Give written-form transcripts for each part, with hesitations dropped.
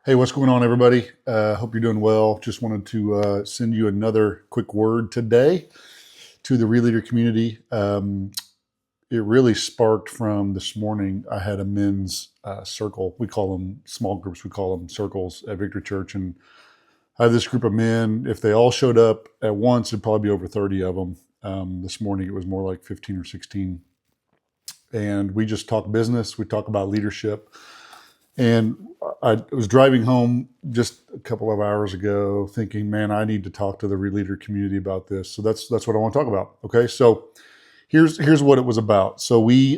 Hey, what's going on, everybody? Hope you're doing well. Just wanted to send you another quick word today to the Releader community. It really sparked from this morning. I had a men's circle. We call them small groups. We call them circles at Victory Church. And I have this group of men. If they all showed up at once, it'd probably be over 30 of them. This morning, it was more like 15 or 16. And we just talk business. We talk about leadership. And I was driving home just a couple of hours ago thinking, man, I need to talk to the Releader community about this. So that's what I want to talk about. Okay, so here's what it was about. So I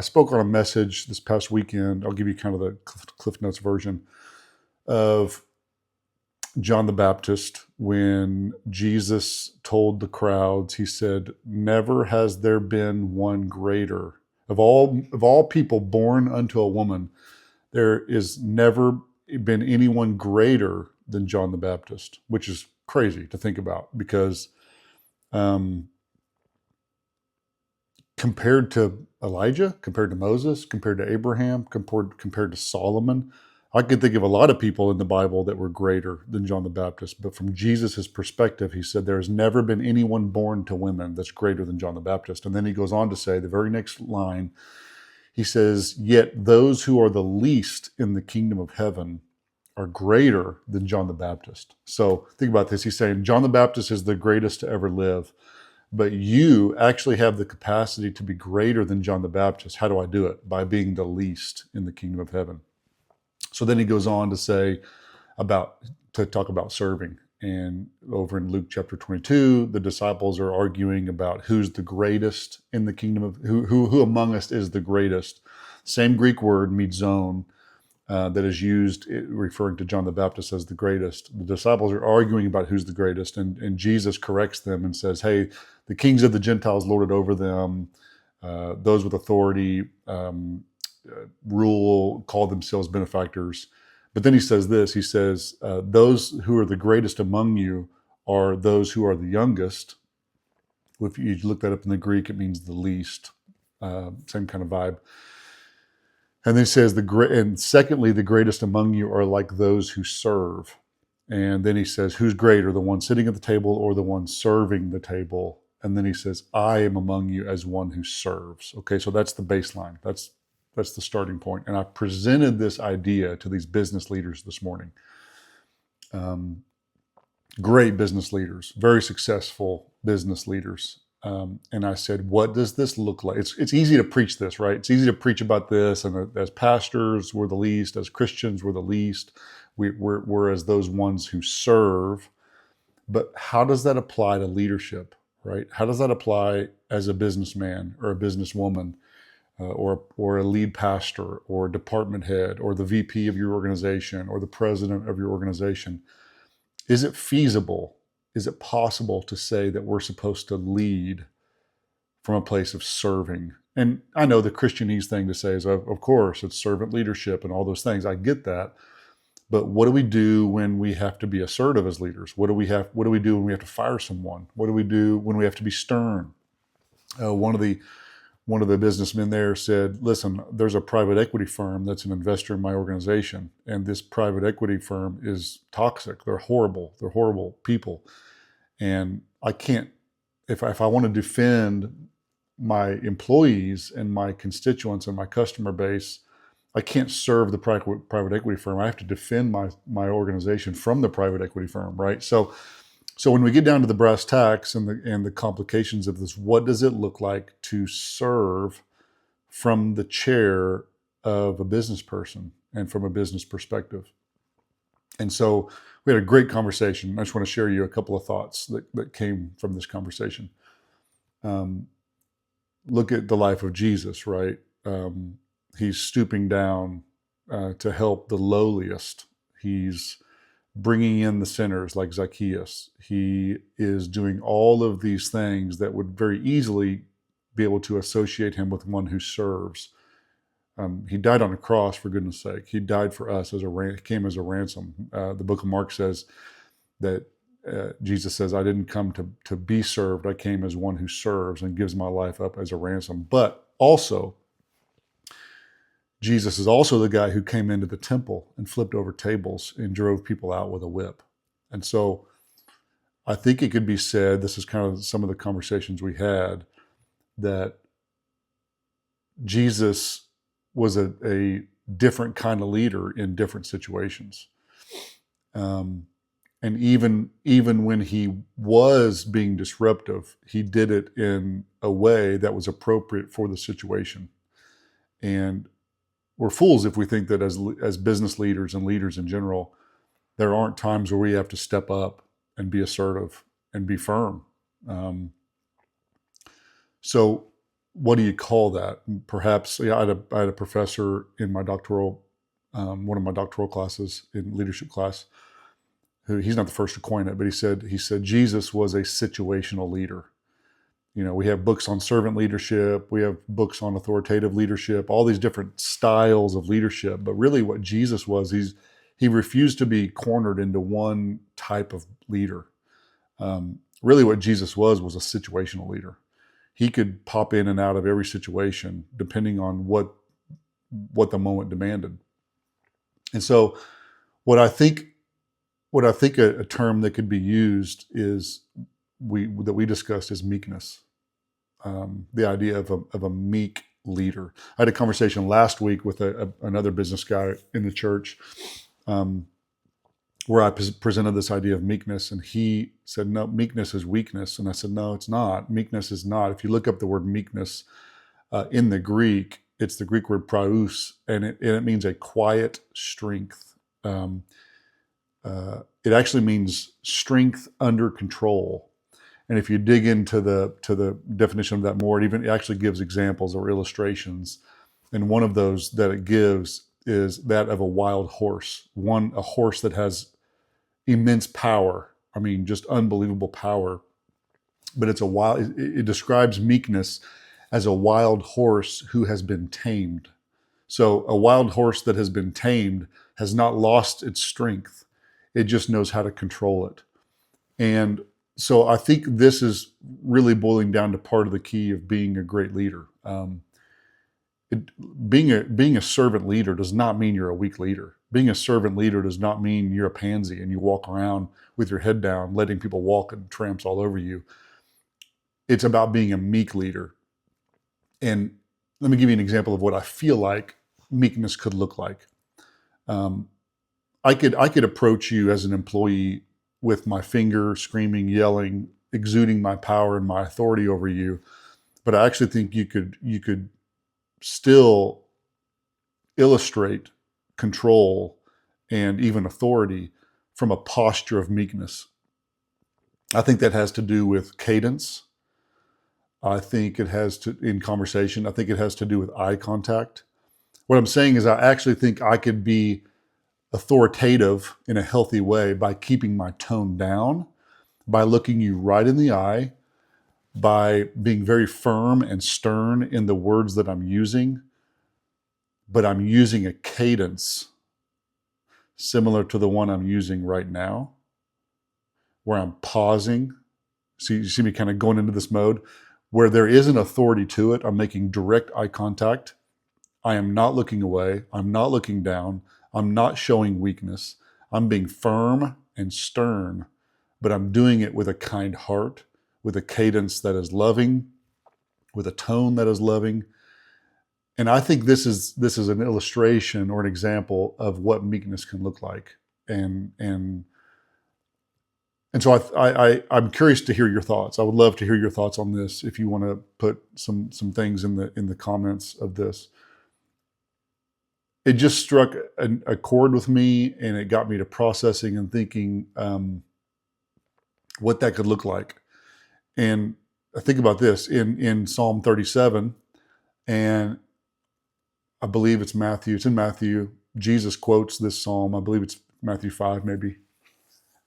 spoke on a message this past weekend. I'll give you kind of the Cliff Notes version of John the Baptist when Jesus told the crowds, he said, "Never has there been one greater of all people born unto a woman. There is never been anyone greater than John the Baptist," which is crazy to think about because compared to Elijah, compared to Moses, compared to Abraham, compared to Solomon, I could think of a lot of people in the Bible that were greater than John the Baptist. But from Jesus's perspective, he said, there has never been anyone born to women that's greater than John the Baptist. And then he goes on to say, the very next line, he says, "Yet those who are the least in the kingdom of heaven are greater than John the Baptist." So think about this. He's saying John the Baptist is the greatest to ever live, but you actually have the capacity to be greater than John the Baptist. How do I do it? By being the least in the kingdom of heaven. So then he goes on to say to talk about serving. And over in Luke chapter 22, the disciples are arguing about who's the greatest in the kingdom of who among us is the greatest. Same Greek word, mizon, that is used referring to John the Baptist as the greatest. The disciples are arguing about who's the greatest, and Jesus corrects them and says, "Hey, the kings of the Gentiles lord it over them. Those with authority rule, call themselves benefactors." But then he says this, he says, "Those who are the greatest among you are those who are the youngest." If you look that up in the Greek, it means the least, same kind of vibe. And then he says, and secondly, the greatest among you are like those who serve. And then he says, who's greater, the one sitting at the table or the one serving the table? And then he says, "I am among you as one who serves." Okay, so that's the baseline. That's the starting point. And I presented this idea to these business leaders this morning. Great business leaders, very successful business leaders. And I said, what does this look like? It's easy to preach this, right? It's easy to preach about this. And as pastors, we're the least. As Christians, we're the least. We're as those ones who serve. But how does that apply to leadership, right? How does that apply as a businessman or a businesswoman? Or a lead pastor or a department head or the VP of your organization or the president of your organization? Is it feasible? Is it possible to say that we're supposed to lead from a place of serving? And I know the Christianese thing to say is, of course, it's servant leadership and all those things. I get that. But what do we do when we have to be assertive as leaders? What do we do when we have to fire someone? What do we do when we have to be stern? One of the businessmen there said, "Listen, there's a private equity firm that's an investor in my organization, and this private equity firm is toxic. They're horrible. They're horrible people. And I can't, if I want to defend my employees and my constituents and my customer base, I can't serve the private equity firm. I have to defend my organization from the private equity firm," right? So when we get down to the brass tacks and the complications of this, what does it look like to serve from the chair of a business person and from a business perspective? And so we had a great conversation. I just want to share you a couple of thoughts that came from this conversation. Look at the life of Jesus, right? He's stooping down to help the lowliest. He's bringing in the sinners like Zacchaeus. He is doing all of these things that would very easily be able to associate him with one who serves. He died on a cross, for goodness sake. He died for us came as a ransom. The book of Mark says that Jesus says, "I didn't come to be served. I came as one who serves and gives my life up as a ransom." But also, Jesus is also the guy who came into the temple and flipped over tables and drove people out with a whip. And so I think it could be said, this is kind of some of the conversations we had, that Jesus was a different kind of leader in different situations. And even when he was being disruptive, he did it in a way that was appropriate for the situation. And we're fools if we think that as business leaders and leaders in general, there aren't times where we have to step up and be assertive and be firm. So what do you call that? Perhaps, yeah, I had a professor in my doctoral, one of my doctoral classes in leadership class, who, he's not the first to coin it, but he said Jesus was a situational leader. You know, we have books on servant leadership, we have books on authoritative leadership, all these different styles of leadership. But really, what Jesus was, he refused to be cornered into one type of leader. Really, what Jesus was a situational leader. He could pop in and out of every situation depending on what the moment demanded. And so, what I think a term that could be used is that we discussed is meekness. The idea of a meek leader. I had a conversation last week with another business guy in the church, where I presented this idea of meekness, and he said, no, meekness is weakness. And I said, no, it's not. Meekness is not. If you look up the word meekness in the Greek, it's the Greek word praus, and it means a quiet strength. It actually means strength under control. And if you dig into the definition of that more, it actually gives examples or illustrations. And one of those that it gives is that of a wild horse, a horse that has immense power. I mean, just unbelievable power. But it describes meekness as a wild horse who has been tamed. So a wild horse that has been tamed has not lost its strength. It just knows how to control it. And so I think this is really boiling down to part of the key of being a great leader. Being a servant leader does not mean you're a weak leader. Being a servant leader does not mean you're a pansy and you walk around with your head down, letting people walk and tramps all over you. It's about being a meek leader. And let me give you an example of what I feel like meekness could look like. I could approach you as an employee with my finger screaming, yelling, exuding my power and my authority over you, but I actually think you could still illustrate control and even authority from a posture of meekness. I think that has to do with cadence. I think it has to, in conversation, I think it has to do with eye contact. What I'm saying is I actually think I could be authoritative in a healthy way by keeping my tone down, by looking you right in the eye, by being very firm and stern in the words that I'm using, but I'm using a cadence similar to the one I'm using right now, where I'm pausing. So you see me kind of going into this mode where there is an authority to it. I'm making direct eye contact. I am not looking away. I'm not looking down. I'm not showing weakness. I'm being firm and stern, but I'm doing it with a kind heart, with a cadence that is loving, with a tone that is loving. And I think this is an illustration or an example of what meekness can look like. And so I'm curious to hear your thoughts. I would love to hear your thoughts on this. If you want to put some things in the comments of this. It just struck a chord with me, and it got me to processing and thinking what that could look like. And I think about this in Psalm 37, and I believe it's Matthew. It's in Matthew. Jesus quotes this psalm. I believe it's Matthew 5, maybe.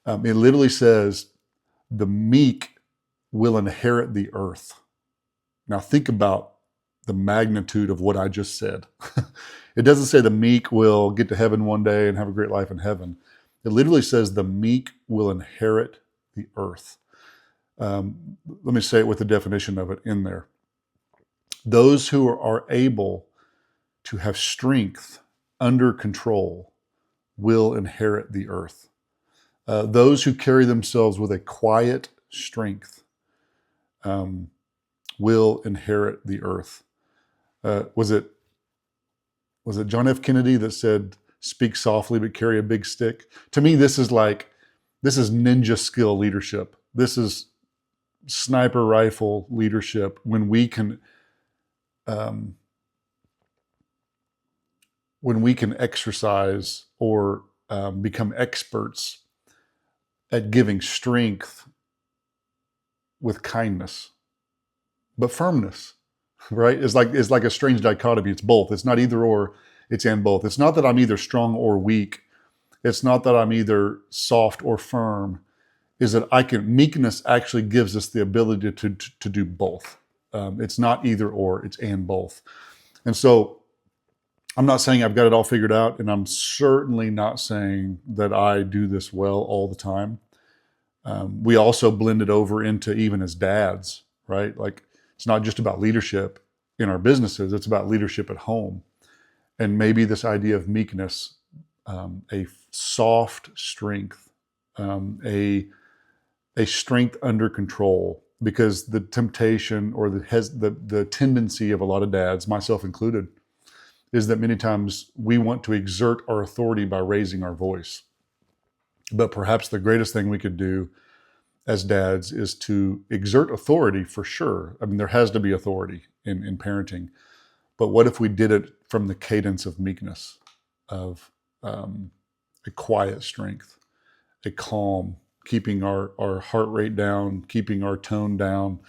It literally says, "The meek will inherit the earth." Now think about the magnitude of what I just said. It doesn't say the meek will get to heaven one day and have a great life in heaven. It literally says the meek will inherit the earth. Let me say it with the definition of it in there. Those who are able to have strength under control will inherit the earth. Those who carry themselves with a quiet strength will inherit the earth. Was it John F. Kennedy that said, "Speak softly but carry a big stick"? To me, this is ninja skill leadership. This is sniper rifle leadership when we can exercise or become experts at giving strength with kindness, but firmness, right? It's like a strange dichotomy. It's both. It's not either or, it's and both. It's not that I'm either strong or weak. It's not that I'm either soft or firm. Is that meekness actually gives us the ability to do both. It's not either or, it's and both. And so I'm not saying I've got it all figured out, and I'm certainly not saying that I do this well all the time. We also blend it over into even as dads, right? Like, it's not just about leadership in our businesses, it's about leadership at home. And maybe this idea of meekness, a soft strength, a strength under control, because the temptation or the tendency of a lot of dads, myself included, is that many times we want to exert our authority by raising our voice. But perhaps the greatest thing we could do as dads is to exert authority, for sure. I mean, there has to be authority in parenting. But what if we did it from the cadence of meekness, of a quiet strength, a calm, keeping our heart rate down, keeping our tone down.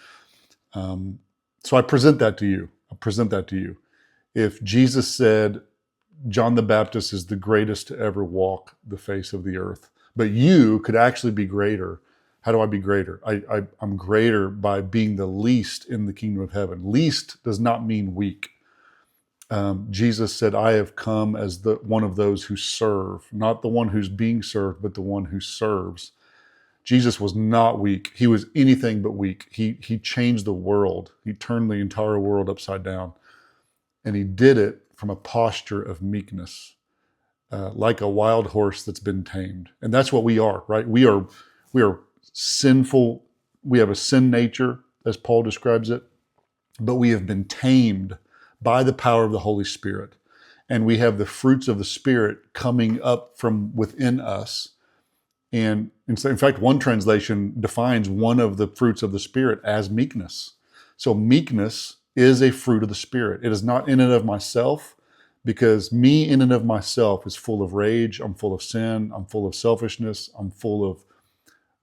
So I present that to you. If Jesus said John the Baptist is the greatest to ever walk the face of the earth, but you could actually be greater. How do I be greater? I'm greater by being the least in the kingdom of heaven. Least does not mean weak. Jesus said, I have come as one of those who serve, not the one who's being served, but the one who serves. Jesus was not weak. He was anything but weak. He changed the world. He turned the entire world upside down. And he did it from a posture of meekness, like a wild horse that's been tamed. And that's what we are, right? We are sinful. We have a sin nature, as Paul describes it, but we have been tamed by the power of the Holy Spirit. And we have the fruits of the Spirit coming up from within us. And in fact, one translation defines one of the fruits of the Spirit as meekness. So meekness is a fruit of the Spirit. It is not in and of myself, because me in and of myself is full of rage. I'm full of sin. I'm full of selfishness. I'm full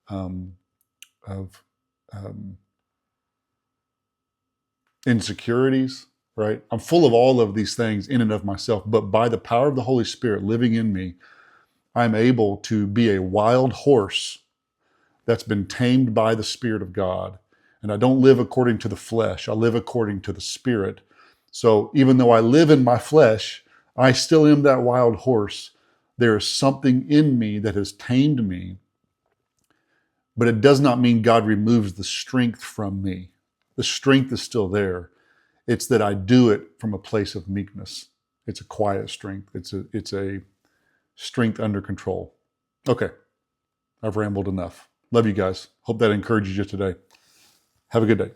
of insecurities, right? I'm full of all of these things in and of myself, but by the power of the Holy Spirit living in me, I'm able to be a wild horse that's been tamed by the Spirit of God. And I don't live according to the flesh. I live according to the Spirit. So even though I live in my flesh, I still am that wild horse. There is something in me that has tamed me, but it does not mean God removes the strength from me. The strength is still there. It's that I do it from a place of meekness. It's a quiet strength. It's a strength under control. Okay, I've rambled enough. Love you guys. Hope that encourages you today. Have a good day.